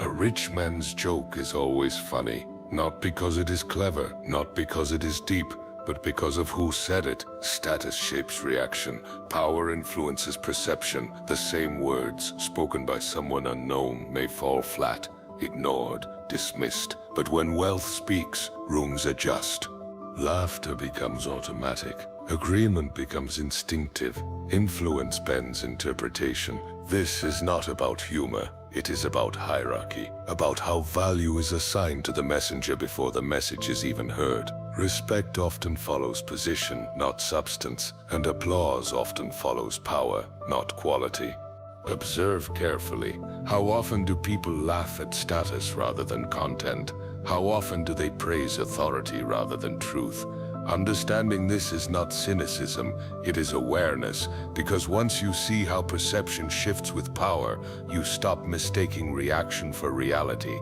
A rich man's joke is always funny, not because it is clever, not because it is deep, but because of who said it. Status shapes reaction, power influences perception. The same words spoken by someone unknown may fall flat, ignored, dismissed. But when wealth speaks, rooms adjust. Laughter becomes automatic. Agreement becomes instinctive. Influence bends interpretation. This is not about humor. It is about hierarchy, about how value is assigned to the messenger before the message is even heard. Respect often follows position, not substance, and applause often follows power, not quality. Observe carefully. How often do people laugh at status rather than content? How often do they praise authority rather than truth? Understanding this is not cynicism, it is awareness, because once you see how perception shifts with power, you stop mistaking reaction for reality.